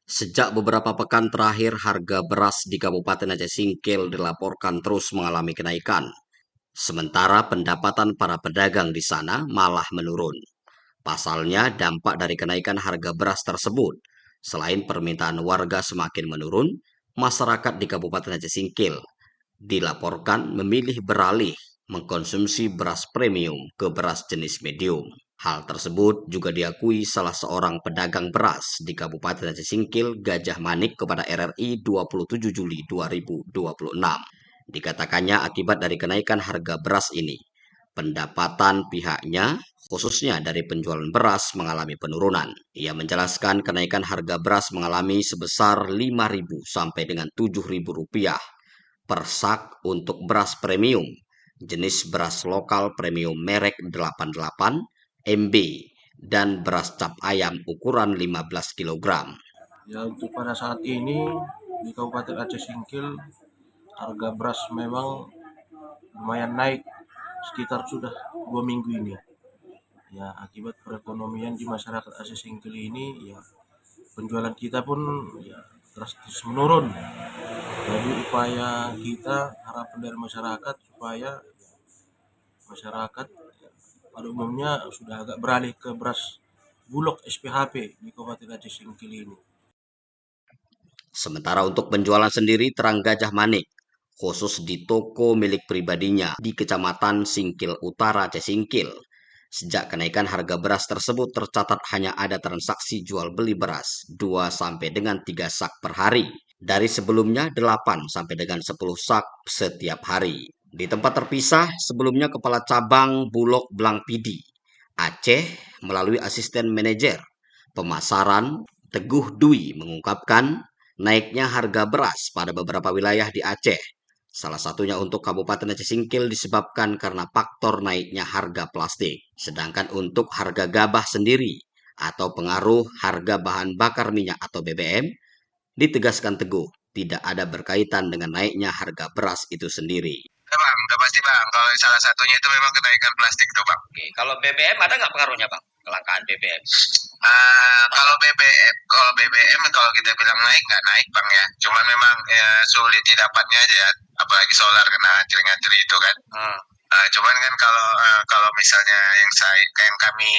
Sejak beberapa pekan terakhir, harga beras di Kabupaten Aceh Singkil dilaporkan terus mengalami kenaikan. Sementara pendapatan para pedagang di sana malah menurun. Pasalnya, dampak dari kenaikan harga beras tersebut, selain permintaan warga semakin menurun, masyarakat di Kabupaten Aceh Singkil dilaporkan memilih beralih mengkonsumsi beras premium ke beras jenis medium. Hal tersebut juga diakui salah seorang pedagang beras di Kabupaten Aceh Singkil, Gajah Manik, kepada RRI 27 Juli 2026. Dikatakannya akibat dari kenaikan harga beras ini, pendapatan pihaknya khususnya dari penjualan beras mengalami penurunan. Ia menjelaskan kenaikan harga beras mengalami sebesar 5.000 sampai dengan 7.000 rupiah per sak untuk beras premium, jenis beras lokal premium merek 88 MB, dan beras cap ayam ukuran 15 kg. Ya, untuk pada saat ini di Kabupaten Aceh Singkil harga beras memang lumayan naik sekitar sudah 2 minggu ini. Ya, akibat perekonomian di masyarakat Aceh Singkil ini, ya penjualan kita pun ya drastis menurun. Jadi upaya kita, harapan dari masyarakat supaya masyarakat ya, pada umumnya sudah agak beralih ke beras bulog SPHP di Kabupaten Aceh Singkil ini. Sementara untuk penjualan sendiri, terang Gajah Manik, khusus di toko milik pribadinya di Kecamatan Singkil Utara, Aceh Singkil. Sejak kenaikan harga beras tersebut tercatat hanya ada transaksi jual beli beras 2 sampai dengan 3 sak per hari. Dari sebelumnya 8 sampai dengan 10 sak setiap hari. Di tempat terpisah, sebelumnya Kepala Cabang Bulog Blangpidi Aceh melalui asisten manajer pemasaran Teguh Dwi mengungkapkan naiknya harga beras pada beberapa wilayah di Aceh. Salah satunya untuk Kabupaten Aceh Singkil disebabkan karena faktor naiknya harga plastik. Sedangkan untuk harga gabah sendiri atau pengaruh harga bahan bakar minyak atau BBM, ditegaskan Teguh, tidak ada berkaitan dengan naiknya harga beras itu sendiri. Ya bang, udah pasti bang. Kalau salah satunya itu memang kenaikan plastik tuh bang. Oke, kalau BBM ada nggak pengaruhnya bang? Kelangkaan BBM. Kalau kita bilang naik nggak naik bang ya. Cuman memang sulit didapatnya aja ya. Apalagi solar kena ngantri-ngantri itu kan. Cuman kan kalau misalnya yang kami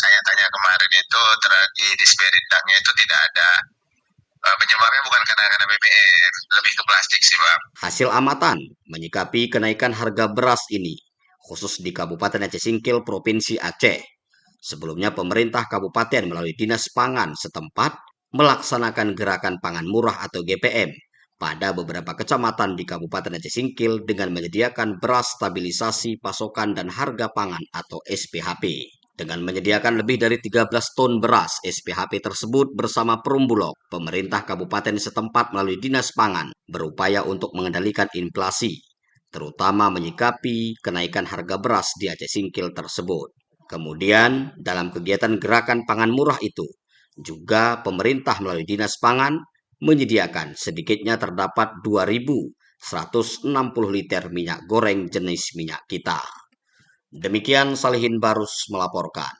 tanya-tanya kemarin itu di Disperitangnya itu tidak ada penyebabnya bukan karena BBM, lebih ke plastik sih bang. Hasil amatan menyikapi kenaikan harga beras ini, khusus di Kabupaten Aceh Singkil, Provinsi Aceh. Sebelumnya pemerintah kabupaten melalui Dinas Pangan setempat melaksanakan gerakan pangan murah atau GPM pada beberapa kecamatan di Kabupaten Aceh Singkil dengan menyediakan beras stabilisasi pasokan dan harga pangan atau SPHP. Dengan menyediakan lebih dari 13 ton beras SPHP tersebut bersama Perumbulok, pemerintah kabupaten setempat melalui Dinas Pangan berupaya untuk mengendalikan inflasi, terutama menyikapi kenaikan harga beras di Aceh Singkil tersebut. Kemudian, dalam kegiatan gerakan pangan murah itu, juga pemerintah melalui Dinas Pangan menyediakan sedikitnya terdapat 2.160 liter minyak goreng jenis minyak kita. Demikian Salihin Barus melaporkan.